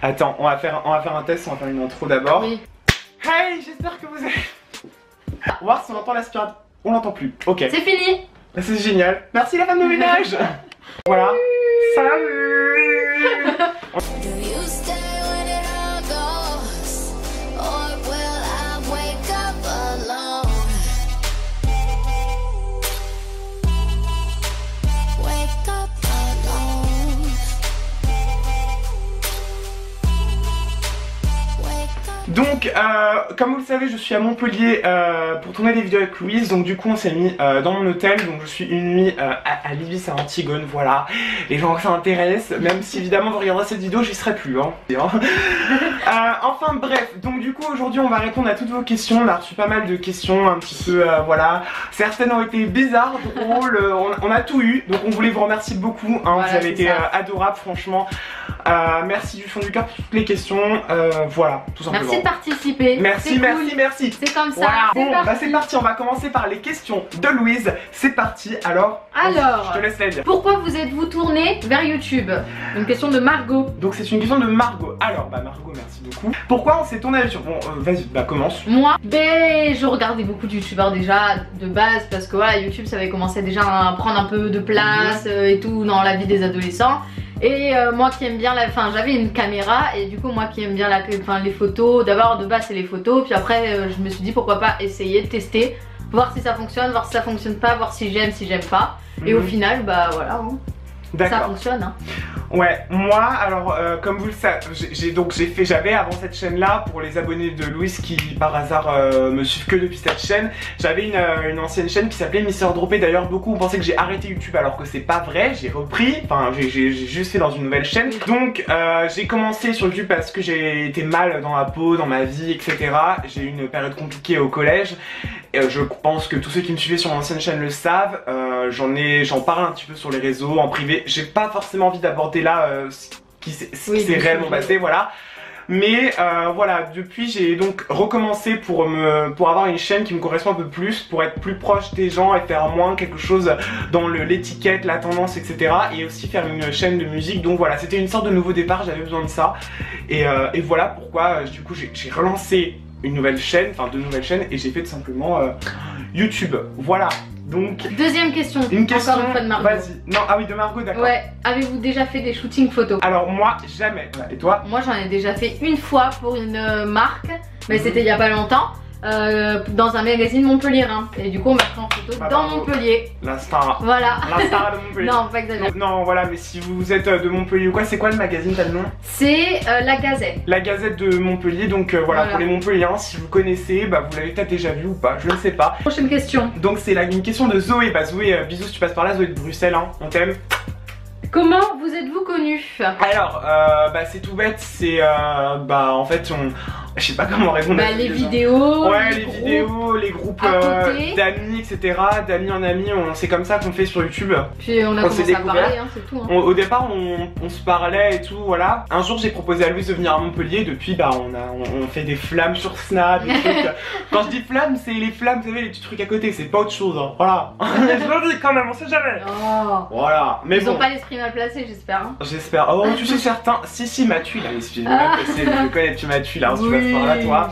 Attends, on va faire un test, on va faire une intro d'abord. Oui. Hey, j'espère que vous allez... On va voir si on entend l'aspirateur. On l'entend plus, ok. C'est fini. C'est génial. Merci la femme de ménage. Voilà. Salut. Donc, comme vous le savez, je suis à Montpellier pour tourner des vidéos avec Louise. Donc du coup, on s'est mis dans mon hôtel. Donc je suis une nuit à l'Ibis à Antigone, voilà. Les gens que ça intéresse, même si évidemment vous regarderez cette vidéo, j'y serai plus, hein. Enfin bref, donc du coup aujourd'hui on va répondre à toutes vos questions. On a reçu pas mal de questions, un petit peu, voilà. Certaines ont été bizarres, drôles, on a tout eu. Donc on voulait vous remercier beaucoup, hein. Voilà, vous avez été adorables, franchement. Merci du fond du cœur pour toutes les questions, voilà, tout simplement. Merci de participer. Merci, merci, cool. merci. C'est comme ça. Voilà. Bon, parti. bah c'est parti, on va commencer par les questions de Louise. C'est parti, alors, je te laisse la dire. Pourquoi vous êtes-vous tourné vers YouTube? Une question de Margot. Donc c'est une question de Margot. Alors, bah Margot, merci beaucoup. Pourquoi on s'est tourné vers YouTube? Bon, vas-y, bah commence. Moi, ben, je regardais beaucoup de youtubeurs déjà de base parce que voilà, YouTube ça avait commencé déjà à prendre un peu de place et tout dans la vie des adolescents. Et moi qui aime bien enfin j'avais une caméra et du coup moi qui aime bien les photos, d'abord de base c'est les photos, puis après je me suis dit pourquoi pas essayer de tester, voir si ça fonctionne, voir si ça fonctionne pas, voir si j'aime pas. Et au final bah voilà, hein, ça fonctionne, hein. Ouais, moi alors comme vous le savez, j'avais avant cette chaîne là, pour les abonnés de Louise qui par hasard me suivent que depuis cette chaîne, j'avais une ancienne chaîne qui s'appelait Mister Droppé. D'ailleurs beaucoup pensaient que j'ai arrêté YouTube alors que c'est pas vrai, j'ai repris, enfin j'ai juste fait dans une nouvelle chaîne. Donc j'ai commencé sur YouTube parce que j'ai été mal dans la peau, dans ma vie, etc. J'ai eu une période compliquée au collège. Je pense que tous ceux qui me suivaient sur l'ancienne chaîne le savent, j'en parle un petit peu sur les réseaux, en privé. J'ai pas forcément envie d'aborder là ce qui s'est réellement passé, voilà. Mais voilà, depuis j'ai donc recommencé pour avoir une chaîne qui me correspond un peu plus, pour être plus proche des gens et faire moins quelque chose dans l'étiquette, la tendance, etc. Et aussi faire une chaîne de musique. Donc voilà, c'était une sorte de nouveau départ, j'avais besoin de ça. Et voilà pourquoi du coup j'ai relancé une nouvelle chaîne, enfin 2 nouvelles chaînes, et j'ai fait tout simplement YouTube. Voilà. Donc deuxième question. Une question. Encore une fois de Margot. Vas-y. Non, ah oui, de Margot, d'accord. Ouais. Avez-vous déjà fait des shootings photos? Alors moi, jamais. Et toi? Moi j'en ai déjà fait une fois pour une marque, mais c'était il y a pas longtemps. Dans un magazine montpelliérain. Et du coup on m'a pris en photo dans Montpellier. La star. Voilà. La star de Montpellier. Non, pas exagéré. Non, voilà, mais si vous êtes de Montpellier ou quoi, c'est quoi le magazine, t'as le nom? C'est La Gazette. La Gazette de Montpellier, donc voilà, pour les Montpelliérains, si vous connaissez, bah vous l'avez peut-être déjà vu ou pas, je ne sais pas. Prochaine question. Donc c'est une question de Zoé. Bah Zoé, bisous si tu passes par là, Zoé de Bruxelles, hein, on t'aime. Comment vous êtes-vous connu? Alors, bah c'est tout bête, c'est bah en fait je sais pas comment répondre à les vidéos, ouais, les vidéos, les groupes d'amis, etc. D'amis en amis, c'est comme ça qu'on fait sur YouTube. Puis on a commencé à parler, hein, c'est tout. Hein. Au départ, on se parlait et tout, voilà. Un jour, j'ai proposé à Louise de venir à Montpellier. Depuis, bah on fait des flammes sur Snap, des trucs. Quand je dis flammes, c'est les flammes, vous savez, les petits trucs à côté, c'est pas autre chose, hein. Voilà. Je le dis quand même, on sait jamais. Oh. Voilà. Mais ils bon. ont pas l'esprit mal placé, j'espère. Hein. J'espère. Oh, tu sais certains. Si, Mathieu, il a l'esprit mal placé. Je connais, tu Mathieu, là, si tu passes par là, toi.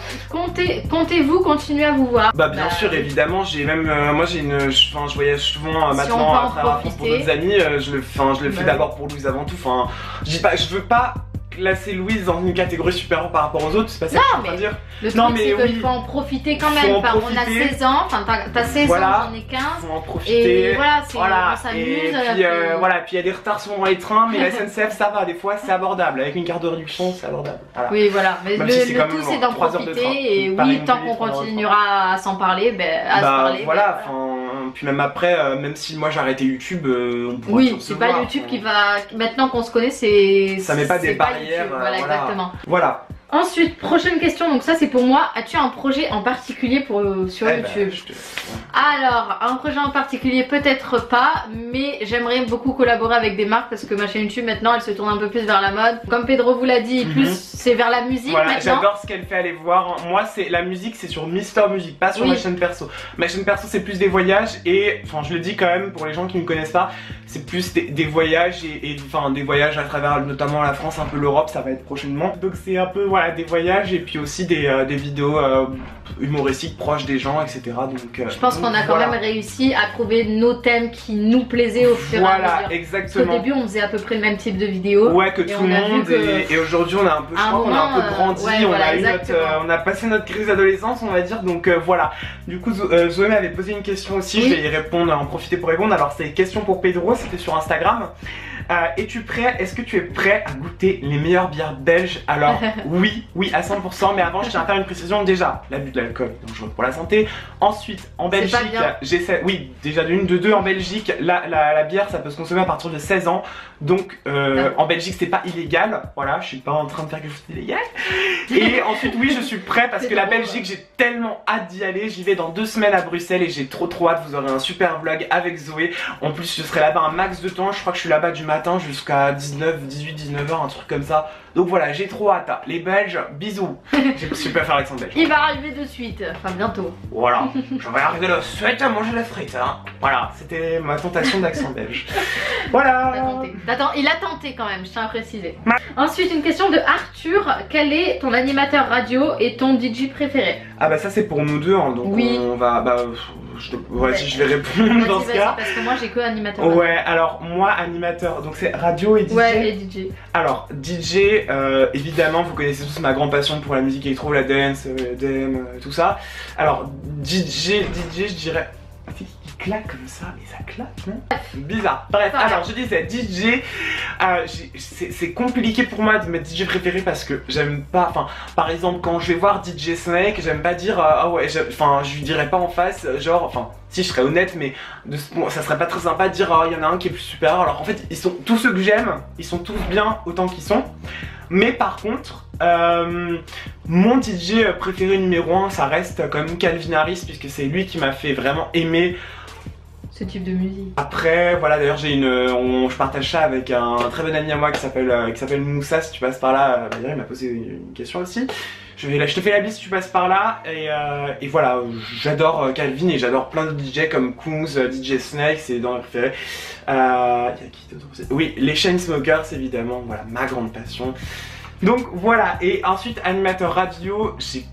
Comptez-vous continuer à vous voir? Bah bien sûr, évidemment, j'ai même moi j'ai je voyage souvent maintenant à travers pour d'autres amis, je le fais d'abord pour Louise avant tout. Enfin, je veux pas classer Louise dans une catégorie supérieure par rapport aux autres, c'est pas ça que je veux dire. Le truc c'est qu'il faut en profiter quand même. Enfin, on a 16 ans, enfin t'as 16 ans, j'en ai 15. Faut en profiter. Et voilà, on s'amuse. Et puis voilà, puis il y a des retards souvent dans les trains, mais la SNCF ça va, des fois c'est abordable. Avec une carte de réduction, c'est abordable. Voilà. Oui, voilà. Mais le tout c'est d'en 3 heures de train. profiter. Et oui, tant qu'on continuera à s'en parler, à se parler. Voilà, puis même après, même si moi j'ai arrêté YouTube, on pourra oui, c'est pas YouTube qui va. Maintenant qu'on se connaît, c'est. Ça met pas des barrières. Voilà, exactement. Voilà. Ensuite, prochaine question, donc ça c'est pour moi. As-tu un projet en particulier sur YouTube? Alors, un projet en particulier peut-être pas, mais j'aimerais beaucoup collaborer avec des marques parce que ma chaîne YouTube maintenant elle se tourne un peu plus vers la mode. Comme Pedro vous l'a dit, plus c'est vers la musique maintenant. J'adore ce qu'elle fait, allez voir. Moi c'est la musique, c'est sur Mister Music, pas sur ma chaîne perso. Ma chaîne perso c'est plus des voyages et, enfin je le dis quand même pour les gens qui ne me connaissent pas, c'est plus des voyages et enfin des voyages à travers notamment la France, un peu l'Europe, ça va être prochainement. Donc c'est un peu voilà des voyages et puis aussi des vidéos humoristiques proches des gens, etc. Donc je pense qu'on a quand même réussi à trouver nos thèmes qui nous plaisaient au fur et à mesure. Voilà, exactement. Au début on faisait à peu près le même type de vidéos. Ouais, que tout le monde et aujourd'hui on a un peu, je crois qu'on a un peu grandi, on a passé notre crise d'adolescence on va dire, donc voilà. Du coup Zoé m'avait posé une question aussi, je vais y répondre, en profiter pour répondre. Alors c'est une question pour Pedro, c'était sur Instagram. Es-tu prêt? Est-ce que tu es prêt à goûter les meilleures bières belges? Alors oui à 100%, mais avant je tiens à faire une précision. Déjà, l'abus de l'alcool est dangereux pour la santé. Ensuite, en Belgique, j'essaie, oui, déjà de deux, en Belgique, la bière ça peut se consommer à partir de 16 ans. Donc en Belgique c'est pas illégal, voilà, je suis pas en train de faire quelque chose d'illégal. Et ensuite oui je suis prêt parce que la Belgique j'ai tellement hâte d'y aller, j'y vais dans 2 semaines à Bruxelles et j'ai trop hâte, vous aurez un super vlog avec Zoé. En plus je serai là-bas un max de temps, je crois que je suis là-bas du matin jusqu'à 18-19h, un truc comme ça. Donc voilà, j'ai trop hâte. Les Belges, bisous. Je suis pas faire l'accent belge. Il va arriver de suite, enfin bientôt. Voilà, je vais arriver de suite à manger la frite. Hein. Voilà, c'était ma tentation d'accent belge. Voilà. Attends, il a tenté quand même, je tiens à préciser. Ensuite, une question de Arthur. Quel est ton animateur radio et ton DJ préféré? Ah bah ça c'est pour nous deux, hein, donc on va... je vais répondre dans ce cas. Parce que moi j'ai que animateur radio. Ouais, alors moi animateur, donc c'est radio et DJ. Ouais, et DJ. Alors DJ, évidemment vous connaissez tous ma grande passion pour la musique électro, la dance, EDM, tout ça. Alors DJ je dirais... Il claque comme ça, mais ça claque, non? Bizarre. Bref, alors je disais DJ, c'est compliqué pour moi de mettre DJ préféré parce que j'aime pas, enfin, par exemple, quand je vais voir DJ Snake, j'aime pas dire, ah ouais, enfin, je lui dirais pas en face, genre, enfin, si je serais honnête, mais ça serait pas très sympa de dire, ah, il y en a un qui est plus supérieur. Alors en fait, tous ceux que j'aime, ils sont tous bien autant qu'ils sont. Mais par contre, mon DJ préféré numéro 1, ça reste quand même Calvin Harris, puisque c'est lui qui m'a fait vraiment aimer ce type de musique. Après, voilà, d'ailleurs je partage ça avec un très bon ami à moi qui s'appelle Moussa. Si tu passes par là, d'ailleurs il m'a posé une question aussi. Je te fais la bise si tu passes par là. Et voilà, j'adore Calvin et j'adore plein de DJ comme Kungs, DJ Snake, c'est dans mes préférés. Y a qui d'autre? Oui, les Chainsmokers évidemment, voilà, ma grande passion. Donc voilà, et ensuite animateur radio, j'ai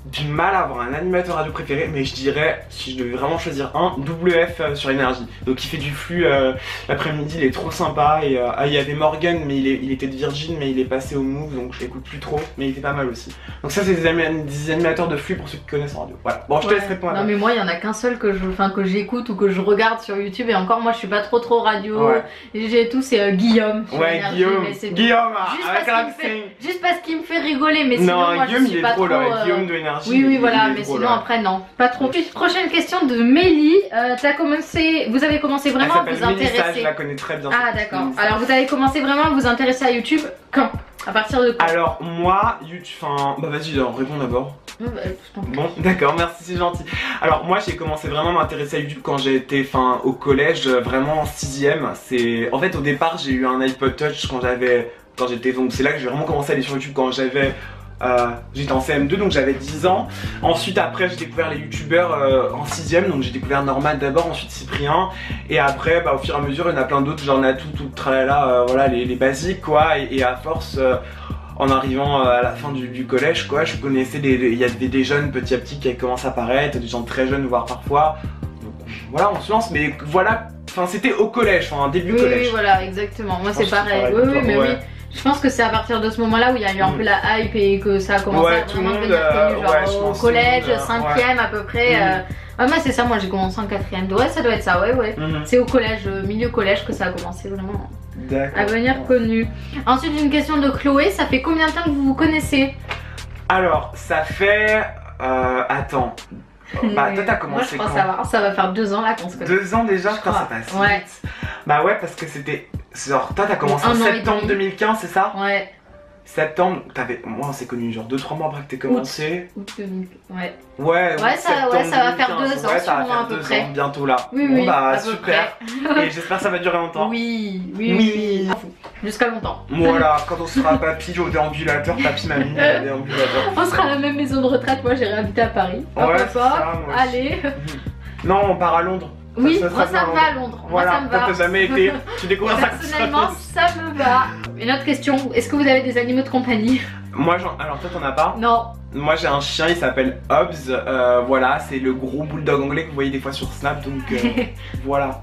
du mal à avoir un animateur radio préféré, mais je dirais, si je devais vraiment choisir un, WF sur Énergie. Donc il fait du flux l'après-midi, il est trop sympa. Et il y avait Morgan, mais il était de Virgin, mais il est passé au Move, donc je l'écoute plus trop, mais il était pas mal aussi. Donc ça c'est des animateurs de flux pour ceux qui connaissent en radio. Voilà, bon je te laisse répondre. Non mais moi il y en a qu'un seul que j'écoute ou que je regarde sur YouTube, et encore moi je suis pas trop radio. J'ai tout, c'est Guillaume. Ouais, Guillaume, juste parce qu'il me fait rigoler, mais sinon non, moi Guillaume, je suis il est pas trop trop... Guillaume de Énergie. Oui, voilà, mais sinon après non, pas trop. Puis, prochaine question de Mélie. Vous avez commencé vraiment à vous intéresser. Je la connais très bien. Ah d'accord. Alors vous avez commencé vraiment à vous intéresser à YouTube quand? À partir de quand? Alors moi, YouTube, enfin, bah vas-y, réponds d'abord. Bon, d'accord, merci, c'est gentil. Alors moi j'ai commencé vraiment à m'intéresser à YouTube quand j'étais au collège, vraiment en 6ème. En fait au départ j'ai eu un iPod Touch quand j'étais, donc c'est là que j'ai vraiment commencé à aller sur YouTube quand j'étais en CM2, donc j'avais 10 ans. Ensuite après j'ai découvert les youtubeurs en 6ème, donc j'ai découvert Norman d'abord, ensuite Cyprien. Et après au fur et à mesure il y en a plein d'autres, genre Natou, tout tralala, voilà les basiques quoi. Et à force en arrivant à la fin du collège quoi, je connaissais il y avait des jeunes petit à petit qui commencent à apparaître, des gens très jeunes voire parfois. Donc voilà, on se lance, mais voilà, c'était au collège, début collège. Oui voilà, exactement, moi c'est pareil. Oui mais oui. Je pense que c'est à partir de ce moment-là où il y a eu un peu la hype et que ça a commencé à vraiment devenir connu, genre au collège, 5ème à peu près. Moi c'est ça, moi j'ai commencé en 4ème, ouais ça doit être ça, ouais. C'est au collège, milieu collège que ça a commencé vraiment à devenir connu. Ensuite une question de Chloé, ça fait combien de temps que vous vous connaissez? Alors ça fait... attends... Bah toi t'as commencé moi, je crois quand? Ça va faire 2 ans là qu'on se connaît. 2 ans déjà, je crois que ça passe vite. Bah ouais, parce que c'était... Genre toi t'as commencé en septembre 2015, c'est ça? Ouais. septembre, moi on s'est connus genre 2-3 mois après que t'aies commencé. Août 2000, ouais. Ouais, ça va faire 2 ans, ouais, ça va faire 2 ans bientôt là. Oui, bon, oui, bah à peu super. près. Et j'espère que ça va durer longtemps. Oui. Jusqu'à longtemps. Voilà, quand on sera papy au déambulateur, papy mamie au déambulateur. On sera à la même maison de retraite, moi j'ai réhabité à Paris. Ouais, c'est ça, allez. Non, on part à Londres. Oui, moi ça me va à Londres. Voilà, moi ça me va. t'as jamais été, tu découvres ça. Personnellement, ça me va. Une autre question, est-ce que vous avez des animaux de compagnie? Moi, alors toi t'en as pas? Non. Moi j'ai un chien, il s'appelle Hobbs, voilà, c'est le gros bulldog anglais que vous voyez des fois sur Snap, donc voilà.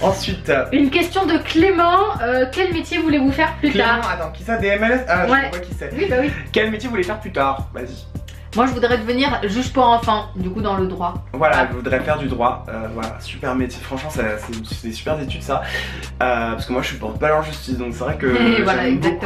Ensuite... Une question de Clément, quel métier voulez-vous faire plus tard? Attends, qui ça, des MLS? Ah, ouais. Je vois qui c'est. Oui, bah oui. Quel métier vous voulez faire plus tard? Vas-y. Moi je voudrais devenir juge pour enfants, du coup dans le droit. Voilà, je voudrais faire du droit, voilà, super métier, franchement c'est des super études ça, parce que moi je suis porte-parole en justice, donc c'est vrai que voilà, j'aime beaucoup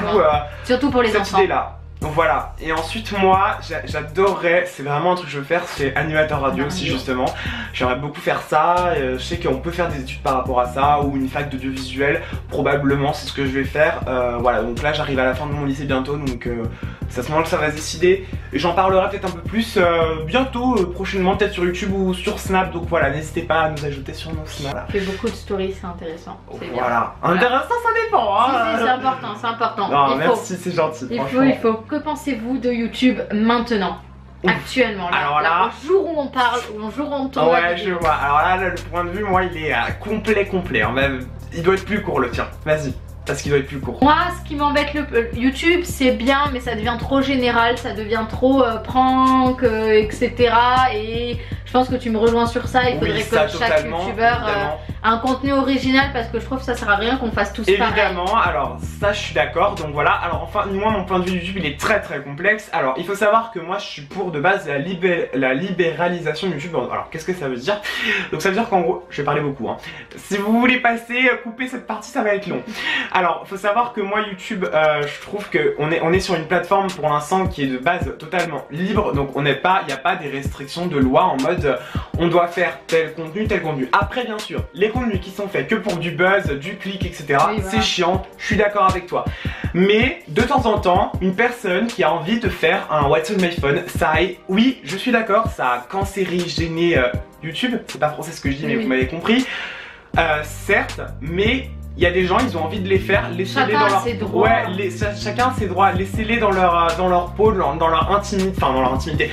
surtout pour les cette enfants. idée-là. Donc voilà, et ensuite moi j'adorerais, c'est vraiment un truc que je veux faire, c'est animateur radio aussi justement. J'aimerais beaucoup faire ça, je sais qu'on peut faire des études par rapport à ça, ou une fac d'audiovisuel, probablement c'est ce que je vais faire. Voilà, donc là j'arrive à la fin de mon lycée bientôt, donc c'est à ce moment que ça va se décider. Et j'en parlerai peut-être un peu plus bientôt, prochainement, peut-être sur YouTube ou sur Snap, donc voilà, n'hésitez pas à nous ajouter sur nos Snap. Je fais beaucoup de stories, c'est intéressant. Voilà, intéressant ça dépend hein. Si, c'est important, c'est important. Non, merci, c'est gentil, il faut. Que pensez-vous de YouTube maintenant? Actuellement, là, alors là, au jour où on parle, au jour où on tourne. Ouais, je vois. Alors là, le point de vue, moi, il est complet. Hein. Même, il doit être plus court le tien. Vas-y, parce qu'il doit être plus court. Moi, ce qui m'embête, YouTube, c'est bien, mais ça devient trop général, ça devient trop prank, etc. Et je pense que tu me rejoins sur ça. Il faudrait que chaque youtubeur un contenu original, parce que je trouve que ça sert à rien qu'on fasse tous pareil. Évidemment, alors ça je suis d'accord, donc voilà. Alors enfin, moi mon point de vue YouTube il est très complexe. Alors il faut savoir que moi je suis pour de base la libéralisation de YouTube. Alors qu'est-ce que ça veut dire? Donc ça veut dire qu'en gros, je vais parler beaucoup hein. Si vous voulez passer, couper cette partie, ça va être long. Alors il faut savoir que moi YouTube, je trouve que on est sur une plateforme pour l'instant qui est de base totalement libre. Donc il n'y a pas des restrictions de loi en mode on doit faire tel contenu. Après bien sûr, les contenus qui sont faits que pour du buzz, du clic, etc. Oui, voilà. C'est chiant, je suis d'accord avec toi. Mais de temps en temps, une personne qui a envie de faire un What's on my phone, oui, je suis d'accord, ça a cancérigéné YouTube. C'est pas français ce que je dis, mais vous m'avez compris. Certes, mais il y a des gens, ils ont envie de les faire, laissez-les dans leur... Ouais, chacun ses droits, laissez-les dans leur peau, dans leur intimité, enfin dans leur intimité,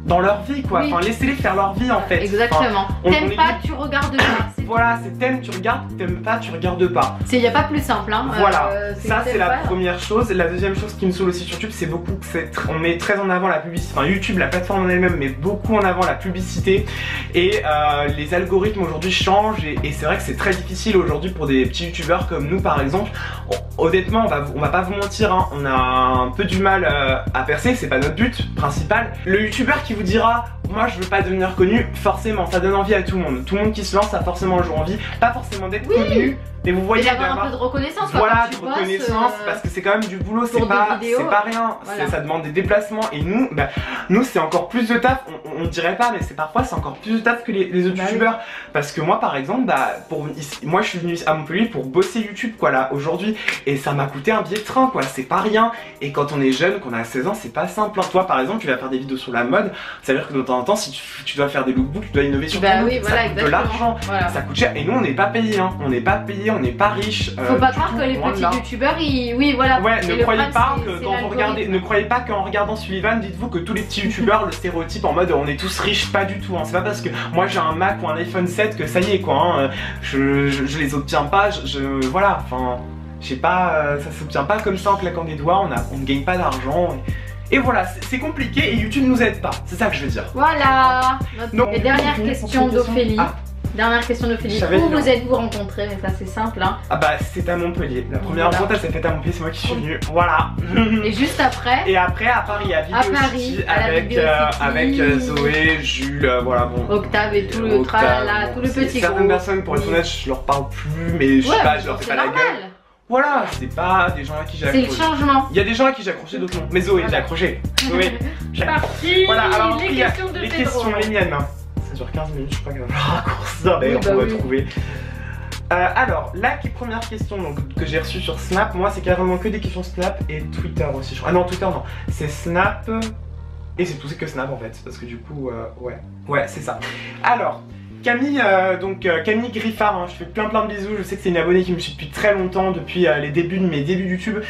dans leur vie quoi, enfin laissez-les faire leur vie en fait. Exactement. T'aimes pas, tu regardes pas. Voilà, c'est t'aimes, tu regardes, t'aimes pas, tu regardes pas. Il n'y a pas plus simple hein. Voilà, ça c'est la première chose. La deuxième chose qui me saoule aussi sur YouTube, c'est beaucoup, on met très en avant la publicité, enfin YouTube, la plateforme en elle-même met beaucoup en avant la publicité. Et les algorithmes aujourd'hui changent et c'est vrai que c'est très difficile aujourd'hui pour des petits youtubeurs comme nous par exemple. Honnêtement, on va pas vous mentir, hein, on a un peu du mal à percer, c'est pas notre but principal. Le youtubeur qui vous dira moi je veux pas devenir connu, forcément ça donne envie à tout le monde. Tout le monde qui se lance a forcément un jour envie, pas forcément d'être connu, mais vous voyez d'avoir un peu de reconnaissance. Voilà, de reconnaissance parce que c'est quand même du boulot, c'est pas rien, voilà. Ça demande des déplacements et nous c'est encore plus de taf, on dirait pas mais parfois c'est encore plus de taf que les autres youtubeurs parce que moi par exemple moi je suis venu à Montpellier pour bosser YouTube quoi là aujourd'hui et ça m'a coûté un billet de train quoi, c'est pas rien et quand on est jeune, qu'on a 16 ans c'est pas simple hein. Toi par exemple tu vas faire des vidéos sur la mode, ça veut dire que de temps en temps si tu dois faire des lookbooks, tu dois innover sur ton look, ça coûte de l'argent, ça coûte cher et nous on n'est pas payé hein, on n'est pas payé, on n'est pas riche. Faut pas croire que les petits youtubeurs oui voilà. Ouais, ne croyez pas que quand vous regardez, ne croyez pas qu'en regardant Sullivan, dites-vous que tous les petits youtubeurs le stéréotype en mode on est tous riches, pas du tout hein. C'est pas parce que moi j'ai un Mac ou un iPhone 7 que ça y est quoi hein. Je les obtiens pas, voilà, enfin je sais pas, ça s'obtient pas comme ça en claquant des doigts, on ne gagne pas d'argent. Et voilà, c'est compliqué et YouTube nous aide pas, c'est ça que je veux dire. Voilà. Et dernière question d'Ophélie. Dernière question d'Ophélie. Où vous êtes-vous rencontrés? Mais ça c'est simple hein. Ah bah c'est à Montpellier. La première rencontre elle s'est faite à Montpellier, c'est moi qui suis venu. Voilà. Et juste après? Et après à Paris, à Vidéo City, avec Zoé, Jules, voilà bon. Octave et tout le tralala, tout le petit groupe. Certaines personnes pour être honnête je leur parle plus mais je sais pas, je leur fais pas la gueule. Voilà, c'est pas des gens à qui j'ai accroché. C'est le changement. Il y a des gens à qui j'ai accroché, d'autres non. Mais Zoé, j'ai accroché. Zoé. Parti. Voilà, alors les questions de les miennes. Ça dure 15 minutes, je sais pas quel raccourci on va trouver. Alors, la première question donc, que j'ai reçue sur Snap, moi c'est carrément que des questions Snap et Twitter aussi. Ah non, Twitter non, c'est Snap et c'est tout, c'est que Snap en fait, parce que du coup, ouais, c'est ça. Alors, Camille, Camille Griffard, hein, je fais plein de bisous, je sais que c'est une abonnée qui me suit depuis très longtemps, depuis les débuts de mes débuts YouTube.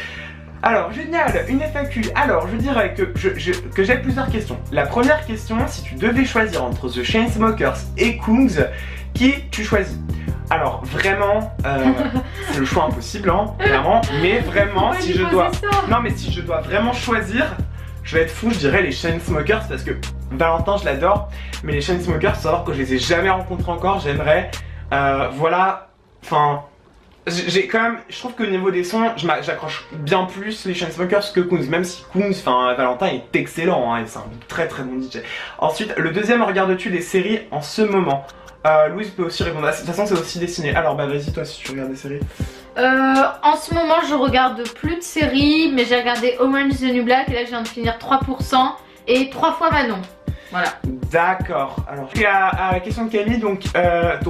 Alors, génial, une FAQ. Alors, je dirais que j'ai plusieurs questions. La première question, si tu devais choisir entre The Chainsmokers et Kungs, qui tu choisis? Alors, vraiment, c'est le choix impossible, hein, vraiment. Mais vraiment, si je dois... Non, mais si je dois vraiment choisir, je vais être fou, je dirais les Chainsmokers, parce que Valentin, je l'adore. Mais les Chainsmokers, faut savoir que je les ai jamais rencontrés encore, j'aimerais... voilà, enfin... J'ai quand même, je trouve que au niveau des sons, j'accroche bien plus les Chainsmokers que Kungs, même si Kungs, enfin Valentin est excellent, hein, c'est un très bon DJ. Ensuite, le deuxième, regardes-tu des séries en ce moment? Louise peut aussi répondre, de toute façon c'est aussi dessiné. Alors bah vas-y toi si tu regardes des séries. En ce moment je regarde plus de séries, mais j'ai regardé Orange is the New Black et là je viens de finir 3% et 3 fois Manon. Voilà. D'accord. Alors, à la question de Camille, donc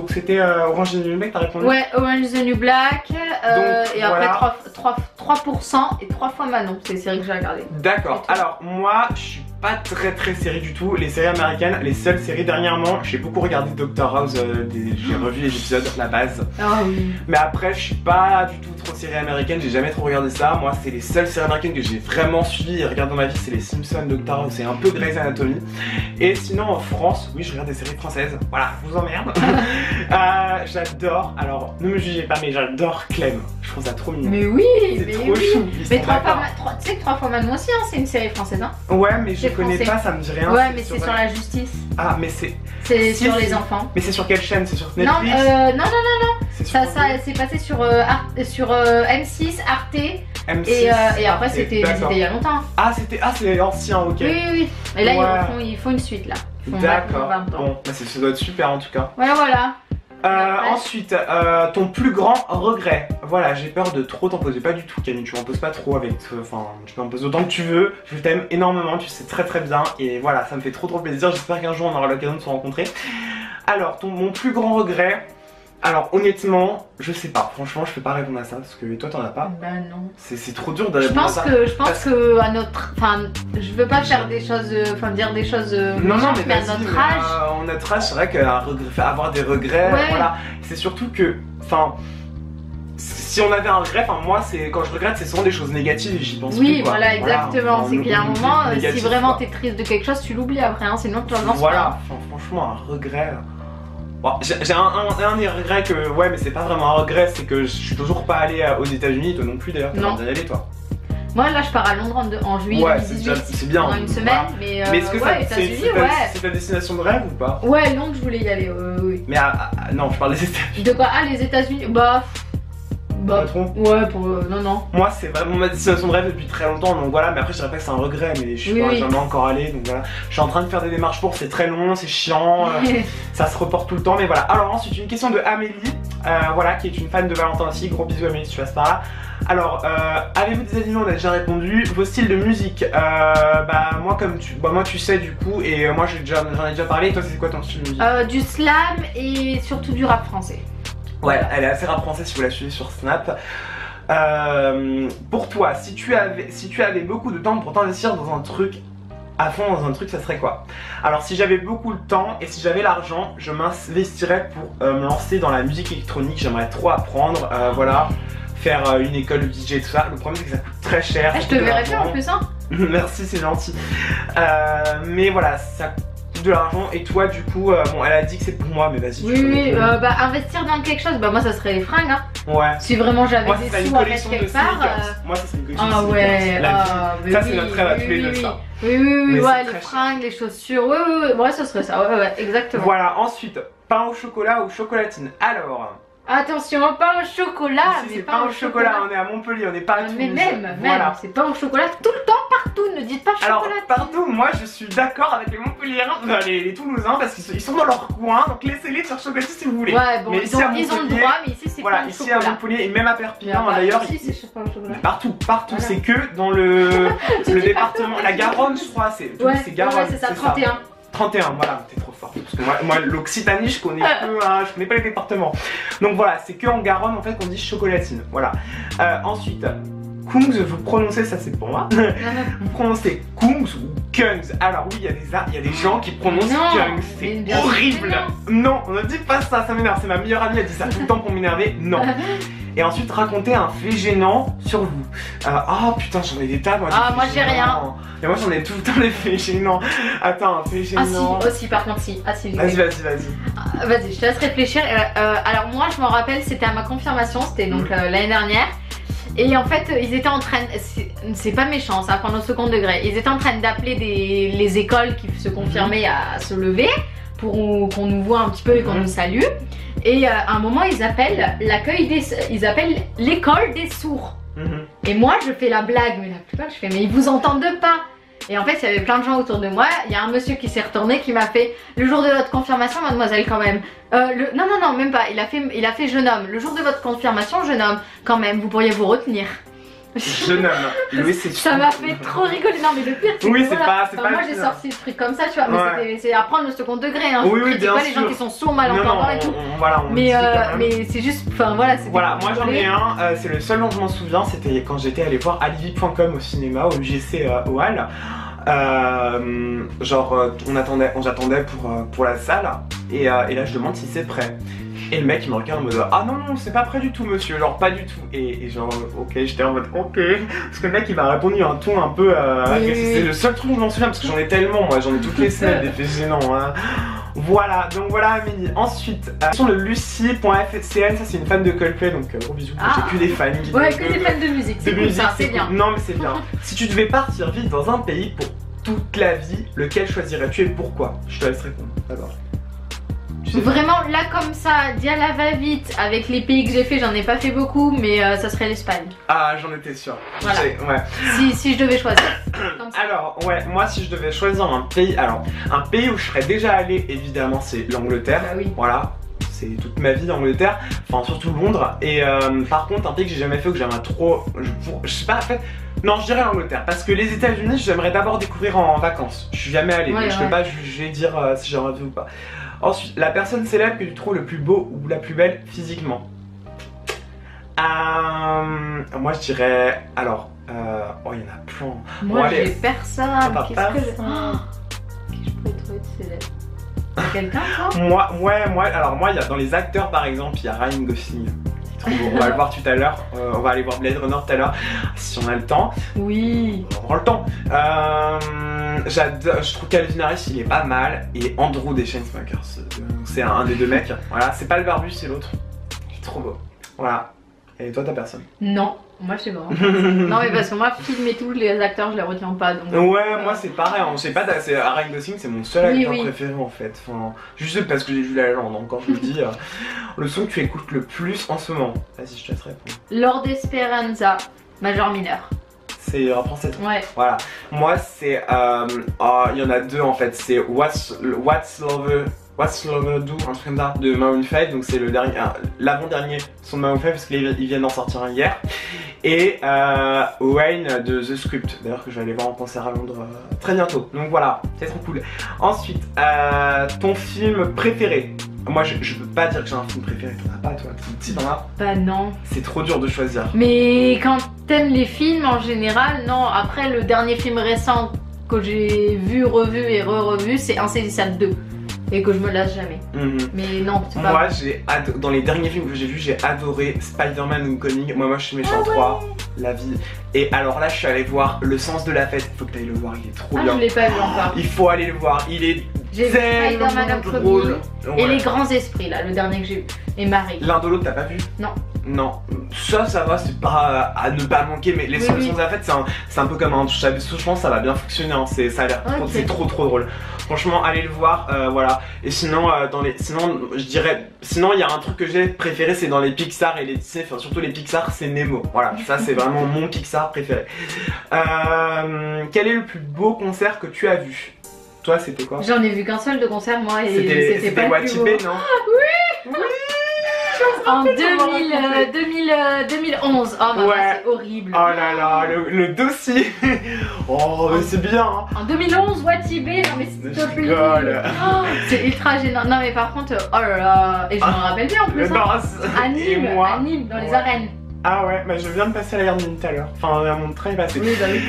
c'était Orange is the New Black, t'as répondu? Ouais, Orange is the New Black, et voilà. après 3% et 3 fois Manon, c'est les séries que j'ai regardées. D'accord. Alors, moi, je suis pas très série du tout. Les séries américaines, les seules séries dernièrement, j'ai beaucoup regardé Doctor House, j'ai revu les épisodes, la base. Ah oui. Mais après, je suis pas du tout trop série américaine, j'ai jamais trop regardé ça. Moi, c'est les seules séries américaines que j'ai vraiment suivies et regardé dans ma vie, c'est les Simpsons, Doctor House, c'est un peu Grey's Anatomy. Et sinon, en France, oui, je regarde des séries françaises. Voilà, je vous emmerde. J'adore, alors ne me jugez pas, mais j'adore Clem. Je trouve ça trop mignon. Mais oui, c'est trop chou. Mais tu sais que 3 fois Manon aussi, hein, c'est une série française, hein. Ouais, mais je connais pas, ça me dit rien. Ouais, mais c'est sur la justice. Ah, mais c'est. C'est sur les enfants. Mais c'est sur quelle chaîne? C'est sur Netflix? Non. Ça c'est passé sur M6, Arte. M6, et après c'était il y a longtemps. Ah, c'est ancien, ok. Oui. Et là ils font une suite là. D'accord. Bon, bah, ça doit être super en tout cas. Ouais, voilà. Ensuite, ton plus grand regret. Voilà, j'ai peur de trop t'en poser. Pas du tout, Camille, tu m'en poses pas trop avec. Enfin, tu peux m'en poser autant que tu veux. Je t'aime énormément, tu sais très bien. Et voilà, ça me fait trop plaisir. J'espère qu'un jour on aura l'occasion de se rencontrer. Alors, mon plus grand regret. Alors, honnêtement, je sais pas. Franchement, je peux pas répondre à ça parce que toi, t'en as pas. Bah non. C'est trop dur de répondre à ça. Je pense que à notre. Enfin, je veux pas faire des choses. Enfin, dire des choses. Non, mais à notre âge. Notre âge, c'est vrai qu'avoir des regrets, ouais. Voilà. C'est surtout que. Enfin. Si on avait un regret, enfin moi quand je regrette c'est souvent des choses négatives et j'y pense plus. Oui, voilà, exactement. Enfin, c'est qu'il y a un moment, négatif, si vraiment t'es triste de quelque chose, tu l'oublies après, hein, sinon tu l'avances pas. Voilà, franchement un regret. Bon, j'ai un des regrets que, ouais, mais c'est pas vraiment un regret, c'est que je suis toujours pas allé aux États-Unis, toi non plus d'ailleurs, t'as l'air d'y aller toi. Moi là je pars à Londres en juillet 2018, c'est bien, pendant une semaine, mais est-ce que c'est ta destination de rêve ou pas? Ouais, Londres je voulais y aller, oui. Mais non, je parle des États-Unis. De quoi? Ah, les États-Unis, bah ouais, non. Moi c'est vraiment ma destination de rêve depuis très longtemps, donc voilà, mais après je dirais pas que c'est un regret, mais je suis pas jamais encore allé, donc voilà. Je suis en train de faire des démarches pour, c'est très long, c'est chiant, ça se reporte tout le temps, mais voilà. Alors ensuite une question de Amélie, voilà, qui est une fan de Valentin aussi, gros bisous Amélie si tu passes par là. Alors, avez-vous des animaux? On a déjà répondu. Vos styles de musique? Moi tu sais du coup, et moi j'en ai déjà parlé, et toi c'est quoi ton style de musique? Du slam et surtout du rap français. Ouais, elle est assez rap français si vous la suivez sur Snap. Pour toi, si tu avais beaucoup de temps pour t'investir dans un truc, à fond dans un truc, ça serait quoi? Alors si j'avais beaucoup de temps et si j'avais l'argent, je m'investirais pour me lancer dans la musique électronique. J'aimerais trop apprendre, voilà, faire une école de DJ et tout ça. Le problème c'est que ça coûte très cher. Je te verrais bien en plus, hein. Merci, c'est gentil. Mais voilà, ça coûte de l'argent. Et toi du coup, bon, elle a dit que c'est pour moi, mais vas-y. Oui, investir dans quelque chose, bah moi ça serait les fringues, hein. Ouais. Si vraiment j'avais des sous à mettre quelque part. Moi ça serait une collection de sneakers. Ouais, ça c'est notre rêve à tous les deux, ça. Oui, ouais, les fringues, les chaussures, ouais, ça serait ça, ouais, exactement. Voilà, ensuite, pain au chocolat ou chocolatine. Alors. Attention, pain au chocolat, mais pain au chocolat. On est à Montpellier, on n'est pas à Toulouse. Mais même, c'est pain au chocolat tout le temps, partout, ne dites pas chocolat. Alors, partout, moi je suis d'accord avec les Montpelliérains, les Toulousains, parce qu'ils sont dans leur coin, donc laissez-les sur chocolatine si vous voulez. Ouais, bon, mais ils ont le droit, mais ici c'est pas au chocolat. Ici à Montpellier et même à Perpignan d'ailleurs. Ici c'est pas au chocolat. Partout, voilà. C'est que dans le département, la Garonne je crois, c'est Garonne. Ouais, c'est ça, 31. 31, voilà, t'es trop fort. Parce que moi l'Occitanie, je connais peu, hein, je connais pas les départements. Donc voilà, c'est que en Garonne en fait qu'on dit chocolatine. Voilà. Ensuite, Kungs, vous prononcez, ça c'est pour moi. Vous prononcez Kungs ou Kungs. Alors oui, il y a des gens qui prononcent Kungs. C'est horrible. Non, on ne dit pas ça, ça m'énerve. C'est ma meilleure amie, elle dit ça tout le temps pour m'énerver. Non. Et ensuite raconter un fait gênant sur vous. Oh putain, j'en ai des tas moi. Moi j'ai rien. Et moi j'en ai tout le temps des faits gênants. Attends, un fait gênant. Ah si, aussi par contre si. Ah si. Vas-y. Vas-y, je te laisse réfléchir. Alors moi je m'en rappelle, c'était à ma confirmation, c'était donc l'année dernière. Et en fait ils étaient en train, c'est pas méchant ça, pendant le second degré. Ils étaient en train d'appeler les écoles qui se confirmaient à se lever pour qu'on nous voit un petit peu et qu'on nous salue. Et à un moment ils appellent l'école des sourds. Et moi je fais la blague, mais la plupart je fais mais ils vous entendent pas. Et en fait il y avait plein de gens autour de moi. Il y a un monsieur qui s'est retourné qui m'a fait le jour de votre confirmation mademoiselle quand même. Non même pas, il a fait jeune homme. Le jour de votre confirmation jeune homme quand même, vous pourriez vous retenir. Jeune homme. Oui, ça m'a fait trop rigoler. Non mais le pire c'est oui, que voilà, moi j'ai sorti le truc comme ça tu vois. Mais c'est à prendre le second degré hein. Oui, bien sûr. Les gens qui sont sourds, malentendants et tout. Voilà, mais c'est juste, enfin voilà. Voilà, moi j'en ai un, c'est le seul dont je m'en souviens, c'était quand j'étais allé voir alibi.com au cinéma, au UGC au Hall. J'attendais pour la salle et là je demande si c'est prêt. Et le mec il me regarde en mode ah non c'est pas prêt du tout monsieur, genre pas du tout. Et genre ok, j'étais en mode ok. Parce que le mec il m'a répondu un ton un peu c'est le seul truc dont je m'en souviens parce que j'en ai tellement, moi j'en ai toutes les semaines des faits gênants hein. Voilà, donc voilà Amélie. Ensuite, sur le Lucie.fcn, ça c'est une fan de Coldplay, donc gros bisous. J'ai que des fans. Ouais, que des fans de musique, c'est cool ça, c'est bien. Non mais c'est bien. Si tu devais partir vivre dans un pays pour toute la vie, lequel choisirais-tu et pourquoi? Je te laisse répondre d'abord. Vraiment là comme ça, dit à la va-vite, avec les pays que j'ai fait, j'en ai pas fait beaucoup, mais ça serait l'Espagne. Ah j'en étais sûre. Voilà. Ouais. Si je devais choisir. Comme ça. Alors ouais, moi si je devais choisir un pays, alors un pays où je serais déjà allé, évidemment c'est l'Angleterre. Bah oui. Voilà. C'est toute ma vie l'Angleterre, enfin surtout Londres. Et par contre un pays que j'ai jamais fait, que j'aimerais trop, je sais pas en fait. Non, je dirais l'Angleterre parce que les États-Unis, j'aimerais d'abord découvrir en vacances. Je suis jamais allé, donc je peux pas juger, dire si j'aimerais vu ou pas. Ensuite, la personne célèbre que tu trouves le plus beau ou la plus belle physiquement. Moi je dirais, alors, oh il y en a plein. Moi j'ai personne. Qu'est-ce que je pourrais trouver de célèbre? Quelqu'un toi? Moi il y a dans les acteurs par exemple, il y a Ryan Gosling. On va le voir tout à l'heure, on va aller voir Blade Runner tout à l'heure, si on a le temps. Oui. On aura le temps. Je trouve Calvin Harris il est pas mal. Et Andrew des Chainsmokers, c'est un des deux mecs. Voilà, c'est pas le barbu, c'est l'autre. Il est trop beau. Voilà. Et toi, t'as personne? Non, moi je sais pas. Non mais parce que moi film et tout, les acteurs je les retiens pas donc. Ouais, moi c'est pareil, je sais pas, Ryan Gosling c'est mon seul acteur préféré en fait. Enfin, juste parce que j'ai vu La La Land, encore je le dis. Le son que tu écoutes le plus en ce moment. Vas-y, je te laisse répondre. Lord Esperanza, majeur mineur. C'est rap français. Ouais. Voilà. Moi c'est il y en a deux en fait, c'est What's Lover Do, un truc comme ça, de Maroon 5, donc c'est le dernier, l'avant-dernier son de Maroon 5 parce qu'ils viennent d'en sortir un hier. Et Wayne de The Script, d'ailleurs que je vais aller voir en concert à Londres très bientôt. Donc voilà, c'est trop cool. Ensuite, ton film préféré? Moi je peux pas dire que j'ai un film préféré, t'en as pas toi? Si t'en as? Bah non. C'est trop dur de choisir. Mais quand t'aimes les films en général, non. Après le dernier film récent que j'ai vu, revu et re-revu, c'est Insaisissable 2. Et que je me lasse jamais. Mais non, c'est pas. Moi, dans les derniers films que j'ai vus, j'ai adoré Spider-Man Homecoming. Moi, je suis méchant 3, La Vie. Et alors là, je suis allé voir Le Sens de la Fête. Il faut que tu ailles le voir, il est trop bien. Je l'ai pas vu encore. Il faut aller le voir, il est j'ai vu Spider-Man drôle. Et Les Grands Esprits, là, le dernier que j'ai vu. Et Marie. L'un de l'autre, t'as pas vu? Non. Non, ça va, c'est pas à ne pas manquer, mais les solutions de la fête, c'est un peu comme un touche à je pense ça va bien fonctionner, hein. Ça a l'air c'est trop drôle. Franchement, allez le voir, voilà. Et sinon, je dirais, sinon il y a un truc que j'ai préféré, c'est dans les Pixar et les Disney, enfin surtout les Pixar, c'est Nemo. Voilà, ça c'est vraiment mon Pixar préféré. Quel est le plus beau concert que tu as vu? Toi, c'était quoi? J'en ai vu qu'un seul de concert, moi, et c'était pas le plus beau. Non? Oui. Oui. En 2011. Oh maman, Ouais. c'est horrible. Oh là là, le dossier. Oh, mais c'est bien. Hein. En 2011, Watibé, non mais s'il te Je plaît. rigole. Oh, c'est ultra gênant. Non mais par contre, oh là là. Et je m'en rappelle bien en plus. Non, Hein. et Anime, moi. anime, dans les Ouais. arènes. Ah ouais, bah je viens de passer à la Garde tout à l'heure. Enfin, mon train est passé. Oui, bah oui.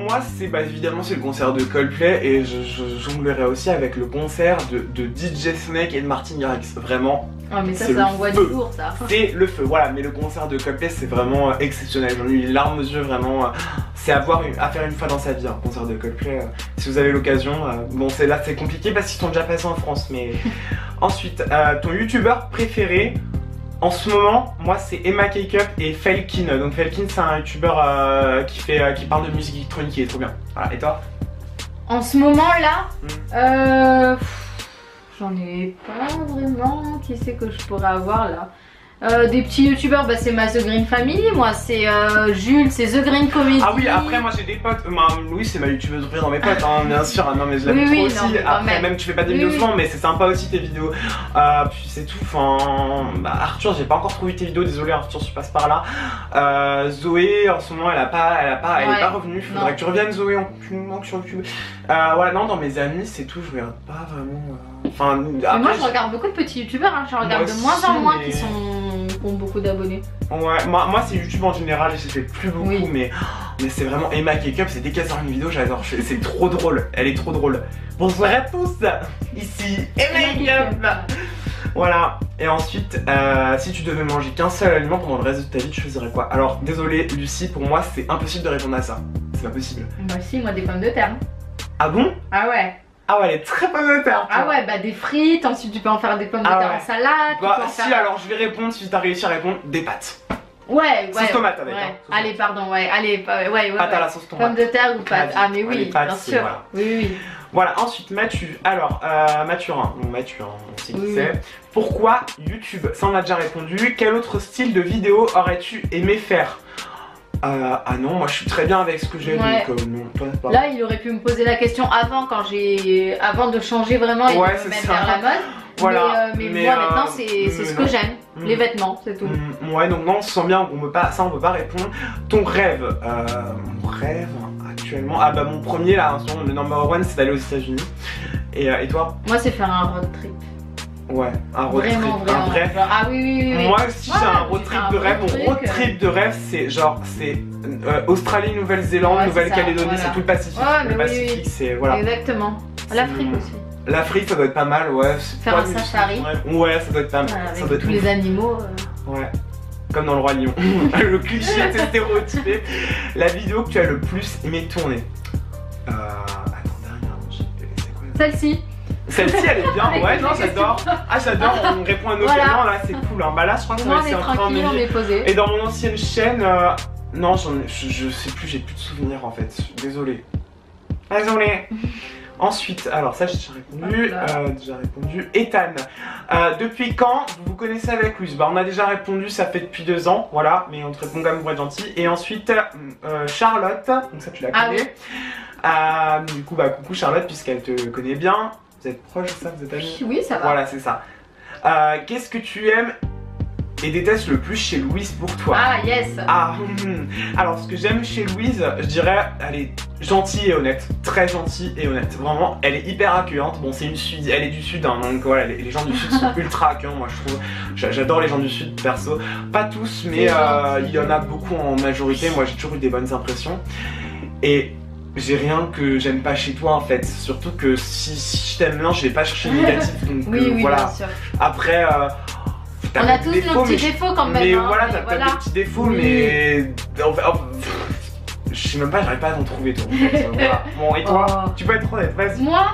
Moi, c'est bah, évidemment c'est le concert de Coldplay et je jonglerai aussi avec le concert de DJ Snake et de Martin Garrix. Vraiment, Oh mais ça, C'est ça le envoie du feu. lourd ça. c'est le feu. Voilà, mais le concert de Coldplay c'est vraiment exceptionnel. J'en ai eu les larmes aux yeux, vraiment. C'est à faire une fois dans sa vie, un concert de Coldplay. Si vous avez l'occasion, bon, c'est compliqué parce qu'ils sont déjà passés en France, mais ensuite, ton youtubeur préféré. En ce moment, moi c'est Emma Cakeup et Felkin. Donc Felkin c'est un youtubeur qui parle de musique électronique qui est trop bien. Voilà, et toi? En ce moment là, j'en ai pas vraiment. Qui c'est que je pourrais avoir là? Des petits youtubeurs, bah c'est ma The Green Family, moi c'est Jules, c'est The Green Comedy. Ah oui, après moi j'ai des potes. Louis c'est ma youtubeuse préférée dans mes potes, hein, bien sûr. Non mais je l'aime Oui, trop oui, aussi. non, mais quand Après même tu fais pas des vidéos Oui, souvent, mais c'est sympa aussi tes vidéos. Puis c'est tout. Enfin, bah, Arthur, j'ai pas encore trouvé tes vidéos. Désolé Arthur, je passe par là. Zoé, en ce moment elle est pas revenue. Faudrait Non. que tu reviennes Zoé, tu nous manques sur YouTube. Voilà, non, dans mes amis c'est tout. Je regarde pas vraiment. Enfin, Mais après, moi je regarde beaucoup de petits youtubeurs, hein. Je regarde de aussi, moins en moins mais- qui ont beaucoup d'abonnés. Ouais, moi c'est YouTube en général et j'y fais plus beaucoup, Oui. mais c'est vraiment Emma Cakeup, c'est dès qu'elle sort une vidéo, j'adore, c'est trop drôle, elle est trop drôle. Bonsoir à tous, ici Emma Cakeup. Voilà, et ensuite, si tu devais manger qu'un seul aliment pendant le reste de ta vie, tu choisirais quoi? Alors, désolé Lucie, pour moi c'est impossible de répondre à ça, c'est pas possible. Moi aussi, moi des pommes de terre. Ah bon? Ah ouais. Ah ouais, elle est très bonne de terre. Ah ouais, bah des frites, ensuite tu peux en faire des pommes de Ah terre ouais. en salade. tu Bah peux en si, faire... alors je vais répondre, si t'as réussi à répondre, des pâtes. Ouais, Sauce tomate avec, ouais. hein, sauce Allez, pardon, ouais, allez, ouais. Pâte à la sauce tomate. Pommes de terre ou pâtes. Ah mais Ouais, oui, les pâtes, bien c'est- sûr. voilà. Oui. Voilà, ensuite Mathieu. Alors, Mathurin, bon Mathieu, hein, on sait qui Oui. c'est. Pourquoi YouTube? Ça on a déjà répondu. Quel autre style de vidéo aurais-tu aimé faire? Ah non, moi je suis très bien avec ce que j'ai, Ouais. donc non, toi pas. Là, il aurait pu me poser la question avant, avant de changer vraiment et Ouais, de c'est me mettre ça. vers la mode. Voilà. Mais Mais, moi maintenant, c'est ce mais que non. j'aime. Mm. Les vêtements, c'est tout. Ouais, donc non, on se sent bien, on peut pas répondre. Ton rêve? Mon rêve actuellement. Ah bah mon premier là, en ce moment, le number one, c'est d'aller aux États-Unis. Et toi? Moi, c'est faire un road trip. Ouais, un road Vraiment, trip, vraiment. un vrai. Genre, ah oui. Moi aussi j'ai Ouais, un road tu trip fais un de rêve. road Mon truc, road trip de rêve c'est Australie, Nouvelle-Zélande, Ouais, c'est Nouvelle-Calédonie, ça, voilà. c'est tout le Pacifique. Ouais, le mais oui, Pacifique oui. c'est voilà. Exactement. L'Afrique aussi. L'Afrique ça doit être pas mal, ouais. C'est Faire pas un des- safari. Ouais, ça doit être pas mal. Voilà, Ça avec doit être tous les animaux. Ouais. Comme dans le Roi Lion. Le cliché, c'est stéréotypé. La vidéo que tu as le plus aimé tourner. Attends, dernièrement, c'est quoi? Celle-ci. Celle-ci elle est bien, Avec ouais, les non, j'adore. Ah, j'adore, on répond à nos Voilà. questions, là, c'est cool. Hein. Bah là, je crois que Au ça moins, va on est c'est en train de tranquille, on me- est posé. Et dans mon ancienne chaîne, non, je sais plus, j'ai plus de souvenirs en fait. Désolé. Désolé. Ensuite, alors ça j'ai déjà répondu. Ethan, depuis quand vous vous connaissez avec Louise? Bah on a déjà répondu, ça fait depuis 2 ans, voilà, mais on te répond quand même pour être gentil. Et ensuite, Charlotte, donc ça tu la connais. Du coup, bah coucou Charlotte, puisqu'elle te connaît bien. Vous êtes proches, ça, vous êtes amis? Oui, ça va. Voilà, c'est ça. Qu'est-ce que tu aimes et détestes le plus chez Louise pour toi? Ah, yes. Alors ce que j'aime chez Louise, je dirais, elle est gentille et honnête, très gentille et honnête. Vraiment, elle est hyper accueillante. Bon, c'est une sud, elle est du sud, hein, donc voilà, les gens du sud sont ultra accueillants. Moi, je trouve, j'adore les gens du sud perso. Pas tous, mais il y en a beaucoup en majorité. Moi, j'ai toujours eu des bonnes impressions. Et j'ai rien que j'aime pas chez toi en fait. Surtout que si je t'aime bien, je vais pas chercher le négatif. Donc Oui, voilà. bien sûr. Après. On a tous nos petits défauts quand même. Mais hein, voilà, mais t'as voilà. des petits défauts, Oui. mais. Je sais même pas, j'arrive pas à t'en trouver toi. En fait. Voilà. Bon, et toi? Oh. Tu peux être honnête, vas-y. Moi,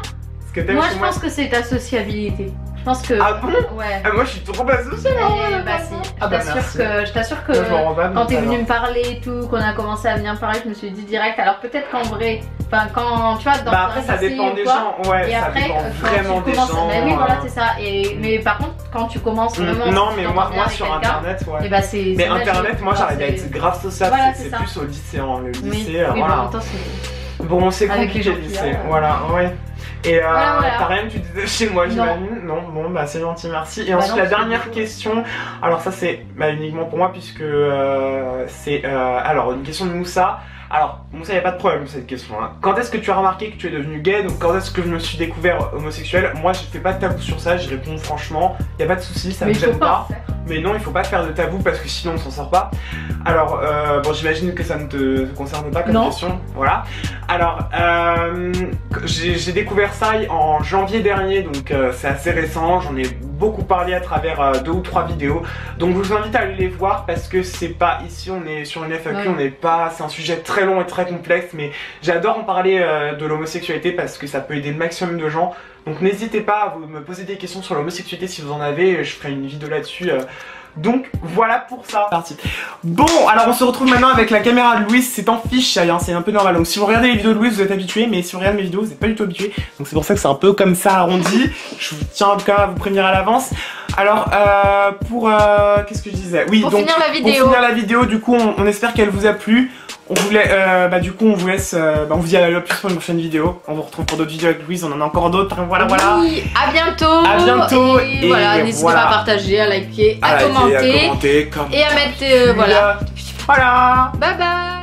Ce que t'aimes moi chez je moi. pense que c'est ta sociabilité. Je pense que. Ah bon? Ouais. Ah, moi je suis trop pas social. Et bah si. Ah bah, Je t'assure que Moi, je m'en rends pas quand compte, t'es venu alors. me parler et tout, qu'on a commencé à venir me parler, je me suis dit direct. Alors peut-être qu'en vrai, enfin quand tu vois dans Bah après ça lycée dépend ou des quoi, gens, ouais, Et ça après, dépend quand vraiment tu des commences, gens. bah oui, voilà, c'est ça. Mais par contre, quand tu commences vraiment, Non si mais tu moi t'entends bien avec sur quelqu'un, internet, ouais. et bah c'est. Mais c'est magique. internet, moi Genre, j'arrive à c'est- être grave sociable, Voilà, c'est c'est ça. plus au lycée, hein, le Oui, lycée, oui, mais en voilà. même temps, c'est. Bon, c'est Avec les compliqué gens le qu'il y lycée, a. voilà, ouais. Et Voilà. t'as rien que tu disais chez moi, Non. j'imagine? Non, bon, bah c'est gentil, merci. Et Bah ensuite, non, la c'est dernière plutôt- question, alors ça c'est uniquement pour moi, puisque c'est alors une question de Moussa. Alors, Moussa, il n'y a pas de problème cette question. Hein. Quand est-ce que tu as remarqué que tu es devenu gay? Donc, quand est-ce que je me suis découvert homosexuel? Moi, je fais pas de tabou sur ça, je réponds franchement. Il n'y a pas de souci, ça Mais me il faut gêne pas pas. en faire. Mais non, il faut pas faire de tabou parce que sinon on s'en sort pas. Alors, bon, j'imagine que ça ne te concerne pas comme Non. question. Voilà. Alors, j'ai découvert ça en janvier dernier, donc c'est assez récent. J'en ai beaucoup parlé à travers 2 ou 3 vidéos. Donc, je vous invite à aller les voir parce que c'est pas ici, on est sur une FAQ, Ouais. on n'est pas. C'est un sujet très long et très complexe, mais j'adore en parler de l'homosexualité parce que ça peut aider le maximum de gens. Donc n'hésitez pas à me poser des questions sur l'homosexualité si vous en avez, je ferai une vidéo là-dessus. Donc voilà pour ça. Parti. Bon, alors on se retrouve maintenant avec la caméra de Louise, c'est en fisheye, hein, c'est un peu normal. Donc si vous regardez les vidéos de Louise, vous êtes habitués, mais si vous regardez mes vidéos, vous n'êtes pas du tout habitués. Donc c'est pour ça que c'est un peu comme ça arrondi. Je vous tiens en tout cas à vous prévenir à l'avance. Alors qu'est-ce que je disais? Oui, Pour donc finir la vidéo. pour finir la vidéo, du coup on espère qu'elle vous a plu. On voulait, du coup on vous laisse, on vous dit à la plus pour une prochaine vidéo. On vous retrouve pour d'autres vidéos avec Louise, on en a encore d'autres, voilà. Oui, à bientôt. À bientôt. Et voilà, n'hésitez pas à partager, à liker, à liker, commenter à commenter, comme et à mettre voilà. Voilà. Bye bye.